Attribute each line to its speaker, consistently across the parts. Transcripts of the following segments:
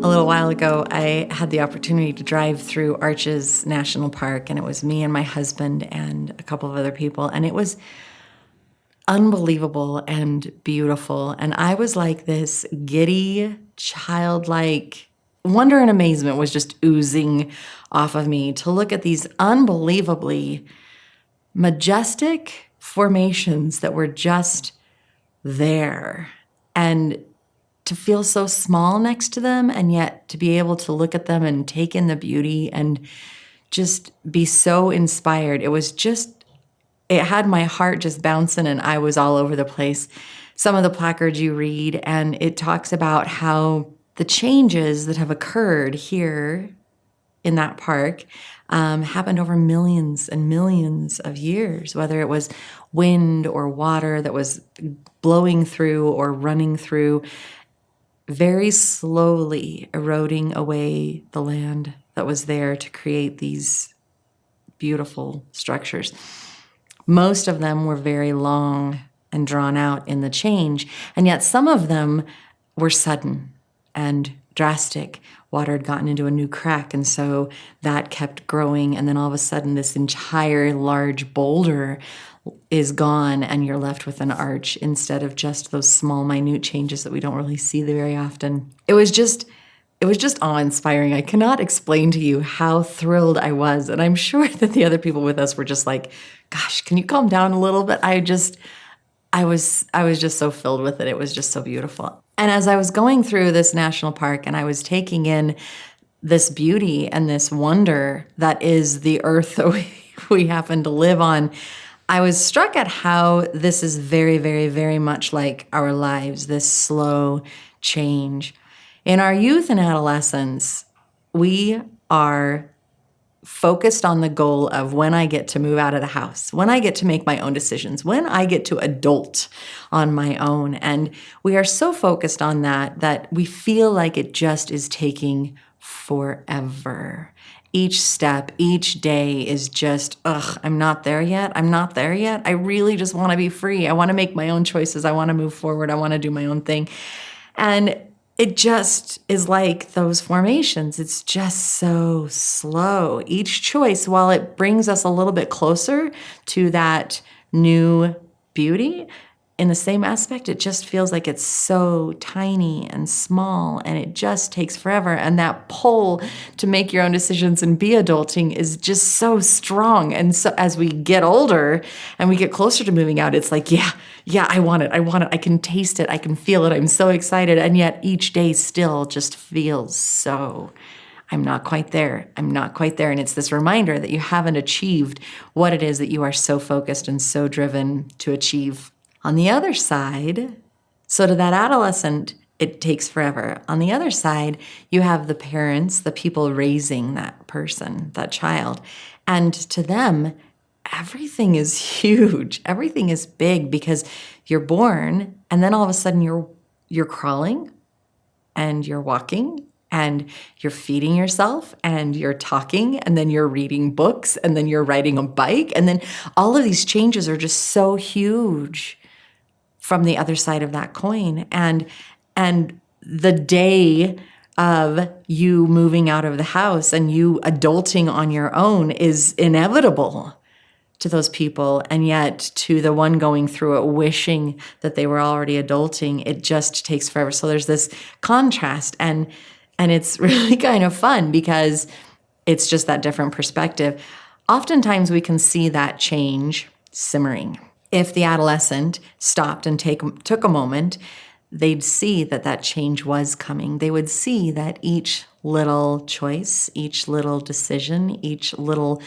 Speaker 1: A little while ago, I had the opportunity to drive through Arches National Park, and it was me and my husband and a couple of other people, and it was unbelievable and beautiful. And I was like this giddy, childlike wonder and amazement was just oozing off of me to look at these unbelievably majestic formations that were just there. And to feel so small next to them, and yet to be able to look at them and take in the beauty and just be so inspired. It had my heart just bouncing, and I was all over the place. Some of the placards you read, and it talks about how the changes that have occurred here in that park happened over millions and millions of years, whether it was wind or water that was blowing through or running through, very slowly eroding away the land that was there to create these beautiful structures. Most of them were very long and drawn out in the change, and yet some of them were sudden and drastic. Water had gotten into a new crack, and so that kept growing, and then all of a sudden this entire large boulder is gone, and you're left with an arch instead of just those small, minute changes that we don't really see very often. It was just awe-inspiring. I cannot explain to you how thrilled I was, and I'm sure that the other people with us were just like, gosh, can you calm down a little bit? I was just so filled with it. It was just so beautiful. And as I was going through this national park and I was taking in this beauty and this wonder that is the earth that we happen to live on, I was struck at how this is very, very, very much like our lives, this slow change. In our youth and adolescence, we are focused on the goal of when I get to move out of the house, when I get to make my own decisions, when I get to adult on my own. And we are so focused on that we feel like it just is taking forever. Each step, each day is just, I'm not there yet. I'm not there yet. I really just want to be free. I want to make my own choices. I want to move forward. I want to do my own thing. And it just is like those formations. It's just so slow. Each choice, while it brings us a little bit closer to that new beauty, in the same aspect, it just feels like it's so tiny and small, and it just takes forever. And that pull to make your own decisions and be adulting is just so strong. And so as we get older and we get closer to moving out, it's like, yeah, I want it. I can taste it. I can feel it. I'm so excited. And yet each day still just feels so, I'm not quite there. I'm not quite there. And it's this reminder that you haven't achieved what it is that you are so focused and so driven to achieve. On the other side, so to that adolescent, it takes forever. On the other side, you have the parents, the people raising that person, that child. And to them, everything is huge. Everything is big because you're born, and then all of a sudden you're crawling and you're walking and you're feeding yourself and you're talking, and then you're reading books, and then you're riding a bike. And then all of these changes are just so huge from the other side of that coin. And the day of you moving out of the house and you adulting on your own is inevitable to those people. And yet to the one going through it, wishing that they were already adulting, it just takes forever. So there's this contrast, and it's really kind of fun because it's just that different perspective. Oftentimes we can see that change simmering. If the adolescent stopped and took a moment, they'd see that change was coming. They would see that each little choice, each little decision, each little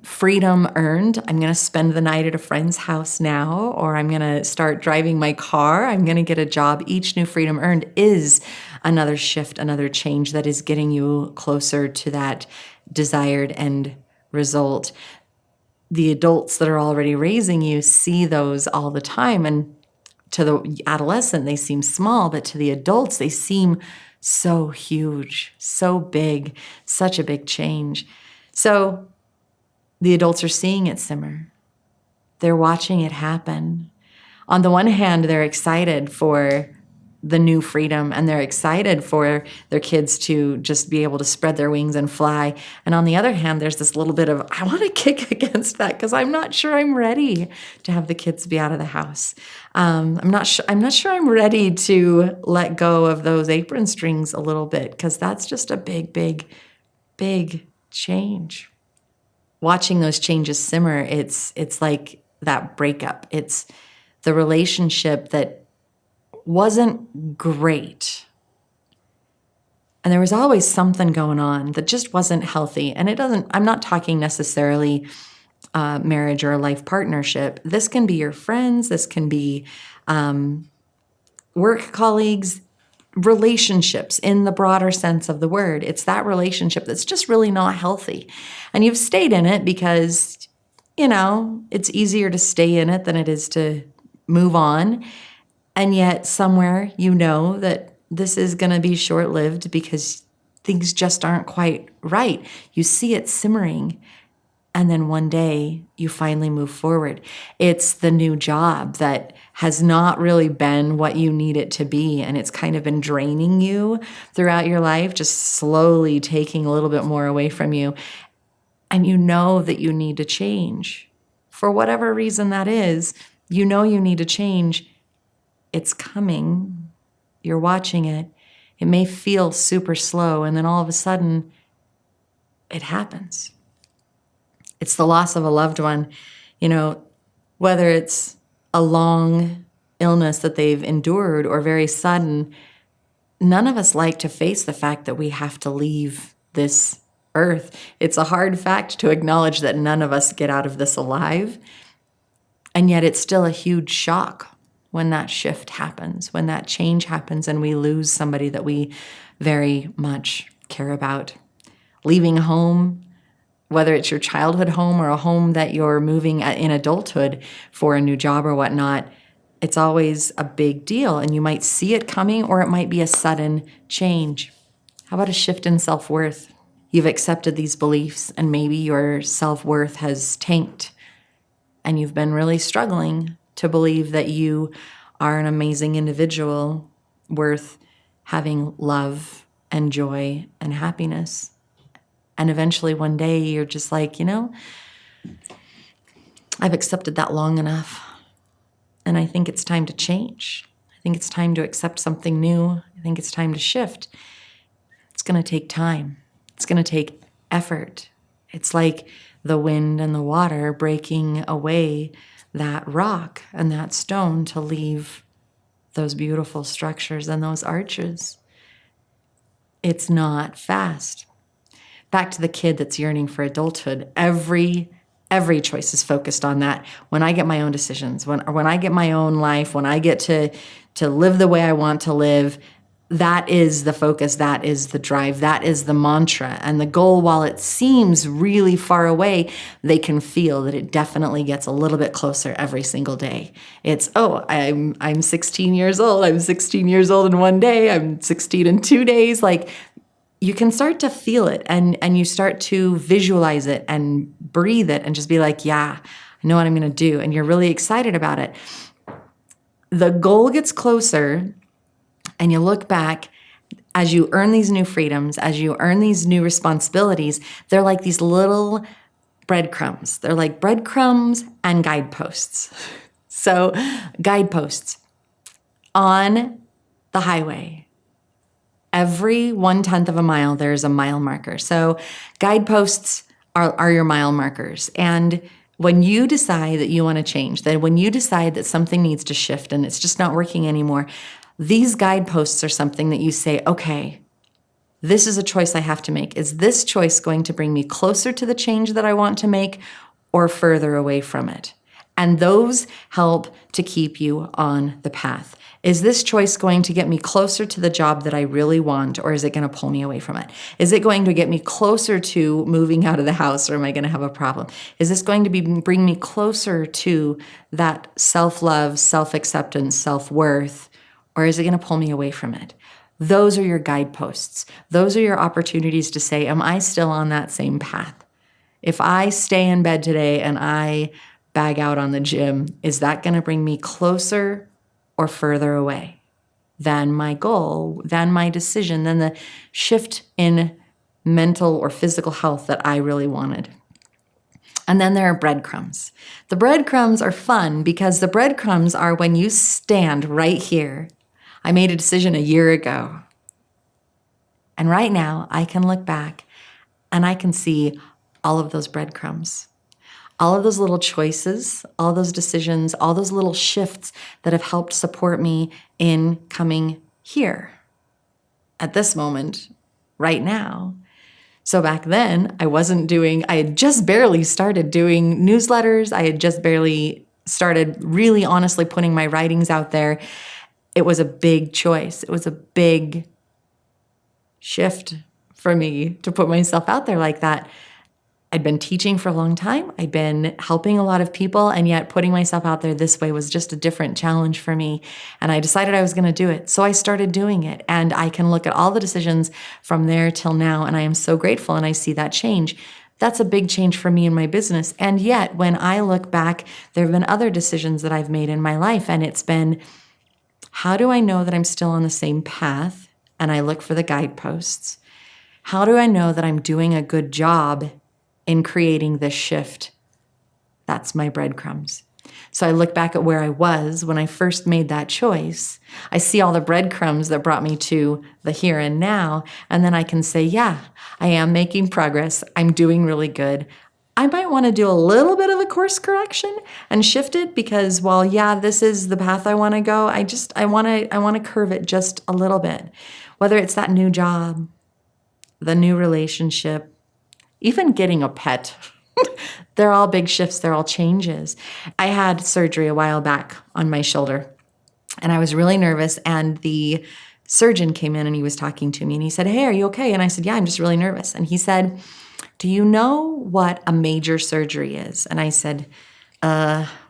Speaker 1: freedom earned, I'm going to spend the night at a friend's house now, or I'm going to start driving my car, I'm going to get a job. Each new freedom earned is another shift, another change that is getting you closer to that desired end result. The adults that are already raising you see those all the time. And to the adolescent, they seem small, but to the adults, they seem so huge, so big, such a big change. So the adults are seeing it simmer. They're watching it happen. On the one hand, they're excited for the new freedom, and they're excited for their kids to just be able to spread their wings and fly. And on the other hand, there's this little bit of, I want to kick against that because I'm not sure I'm ready to have the kids be out of the house. I'm not sure I'm ready to let go of those apron strings a little bit, because that's just a big, big, big change. Watching those changes simmer, it's like that breakup. It's the relationship that wasn't great. And there was always something going on that just wasn't healthy. And I'm not talking necessarily marriage or a life partnership. This can be your friends. This can be work colleagues, relationships in the broader sense of the word. It's that relationship that's just really not healthy. And you've stayed in it because, it's easier to stay in it than it is to move on. And yet somewhere that this is going to be short-lived because things just aren't quite right. You see it simmering, and then one day you finally move forward. It's the new job that has not really been what you need it to be, and it's kind of been draining you throughout your life, just slowly taking a little bit more away from you. And you know that you need to change. For whatever reason that is, you need to change. It's coming. You're watching it. It may feel super slow, and then all of a sudden, it happens. It's the loss of a loved one, whether it's a long illness that they've endured or very sudden. None of us like to face the fact that we have to leave this earth. It's a hard fact to acknowledge that none of us get out of this alive, and yet it's still a huge shock when that shift happens, when that change happens and we lose somebody that we very much care about. Leaving home, whether it's your childhood home or a home that you're moving in adulthood for a new job or whatnot, it's always a big deal. And you might see it coming, or it might be a sudden change. How about a shift in self-worth? You've accepted these beliefs, and maybe your self-worth has tanked, and you've been really struggling to believe that you are an amazing individual worth having love and joy and happiness. And eventually one day you're just like, I've accepted that long enough, and I think it's time to change. I think it's time to accept something new. I think it's time to shift. It's going to take time. It's going to take effort. It's like the wind and the water breaking away that rock and that stone to leave those beautiful structures and those arches. It's not fast. Back to the kid that's yearning for adulthood. Every choice is focused on that. When I get my own decisions, when I get my own life, when I get to live the way I want to live, that is the focus, that is the drive, that is the mantra. And the goal, while it seems really far away, they can feel that it definitely gets a little bit closer every single day. It's, I'm 16 years old. I'm 16 years old in one day. I'm 16 in 2 days. Like, you can start to feel it, and you start to visualize it and breathe it and just be like, yeah, I know what I'm going to do. And you're really excited about it. The goal gets closer, and you look back as you earn these new freedoms, as you earn these new responsibilities. They're like these little breadcrumbs. They're like breadcrumbs and guideposts. So guideposts on the highway. Every 1/10 of a mile, there's a mile marker. So guideposts are your mile markers. And when you decide that you want to change, that when you decide that something needs to shift and it's just not working anymore, these guideposts are something that you say, okay, this is a choice I have to make. Is this choice going to bring me closer to the change that I want to make, or further away from it? And those help to keep you on the path. Is this choice going to get me closer to the job that I really want, or is it going to pull me away from it? Is it going to get me closer to moving out of the house, or am I going to have a problem? Is this going to bring me closer to that self-love, self-acceptance, self-worth, or is it going to pull me away from it? Those are your guideposts. Those are your opportunities to say, am I still on that same path? If I stay in bed today and I bag out on the gym, is that going to bring me closer or further away? than my goal, than my decision, than the shift in mental or physical health that I really wanted. And then there are breadcrumbs. The breadcrumbs are fun because the breadcrumbs are when you stand right here. I made a decision a year ago. And right now I can look back and I can see all of those breadcrumbs, all of those little choices, all those decisions, all those little shifts that have helped support me in coming here at this moment, right now. So back then, I had just barely started doing newsletters. I had just barely started really honestly putting my writings out there. It was a big choice. It was a big shift for me to put myself out there like that. I'd been teaching for a long time. I'd been helping a lot of people, and yet putting myself out there this way was just a different challenge for me. And I decided I was going to do it. So I started doing it, and I can look at all the decisions from there till now, and I am so grateful, and I see that change. That's a big change for me in my business. And yet, when I look back, there have been other decisions that I've made in my life, and it's been, how do I know that I'm still on the same path? And I look for the guideposts. How do I know that I'm doing a good job in creating this shift? That's my breadcrumbs. So I look back at where I was when I first made that choice. I see all the breadcrumbs that brought me to the here and now. And then I can say, yeah, I am making progress. I'm doing really good. I might want to do a little bit of a course correction and shift it because while, yeah, this is the path I want to go, I want to curve it just a little bit. Whether it's that new job, the new relationship, even getting a pet. They're all big shifts. They're all changes. I had surgery a while back on my shoulder, and I was really nervous, and the surgeon came in and he was talking to me, and he said, "Hey, are you okay?" And I said, "Yeah, I'm just really nervous." And he said, "Do you know what a major surgery is?" And I said,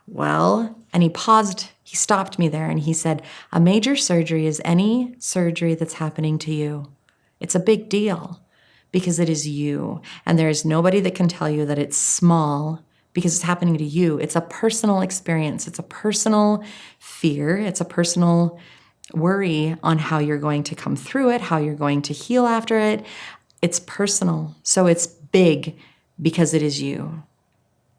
Speaker 1: well, and he paused. He stopped me there, and he said, "A major surgery is any surgery that's happening to you. It's a big deal. Because it is you. And there is nobody that can tell you that it's small because it's happening to you. It's a personal experience. It's a personal fear. It's a personal worry on how you're going to come through it, how you're going to heal after it. It's personal. So it's big because it is you.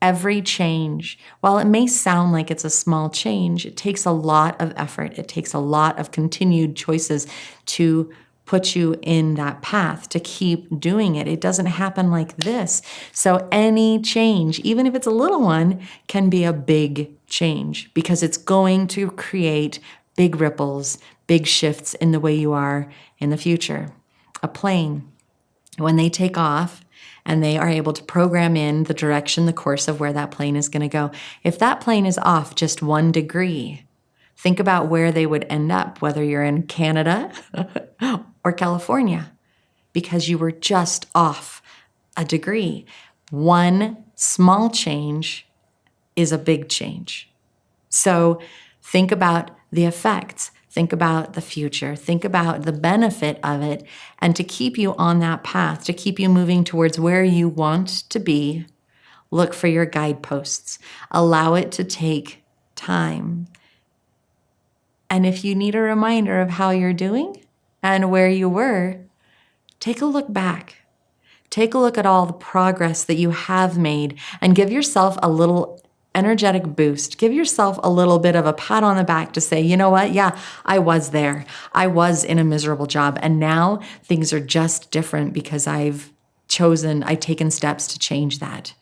Speaker 1: Every change, while it may sound like it's a small change, it takes a lot of effort. It takes a lot of continued choices to put you in that path, to keep doing it. It doesn't happen like this. So any change, even if it's a little one, can be a big change because it's going to create big ripples, big shifts in the way you are in the future. A plane, when they take off and they are able to program in the direction, the course of where that plane is going to go, if that plane is off just 1 degree, think about where they would end up, whether you're in Canada or California, because you were just off a degree. One small change is a big change. So think about the effects. Think about the future. Think about the benefit of it. And to keep you on that path, to keep you moving towards where you want to be, look for your guideposts. Allow it to take time. And if you need a reminder of how you're doing and where you were, take a look back. Take a look at all the progress that you have made and give yourself a little energetic boost. Give yourself a little bit of a pat on the back to say, you know what? Yeah, I was there. I was in a miserable job. And now things are just different because I've taken steps to change that.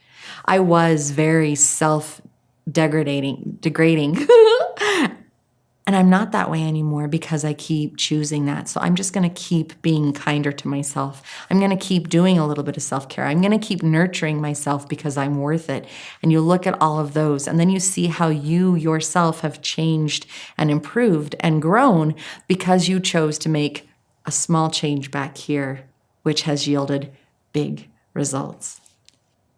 Speaker 1: I was very degrading. And I'm not that way anymore because I keep choosing that. So I'm just going to keep being kinder to myself. I'm going to keep doing a little bit of self-care. I'm going to keep nurturing myself because I'm worth it. And you look at all of those, and then you see how you yourself have changed and improved and grown because you chose to make a small change back here, which has yielded big results.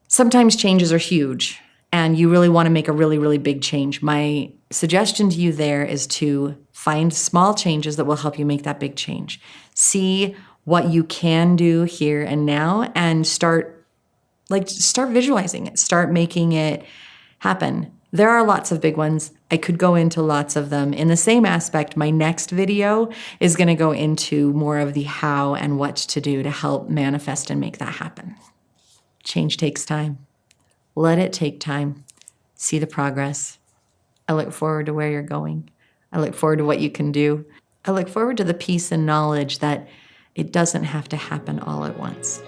Speaker 1: Sometimes changes are huge, and you really want to make a really, really big change. My suggestion to you there is to find small changes that will help you make that big change. See what you can do here and now and start visualizing it. Start making it happen. There are lots of big ones. I could go into lots of them. In the same aspect, my next video is going to go into more of the how and what to do to help manifest and make that happen. Change takes time. Let it take time. See the progress. I look forward to where you're going. I look forward to what you can do. I look forward to the peace and knowledge that it doesn't have to happen all at once.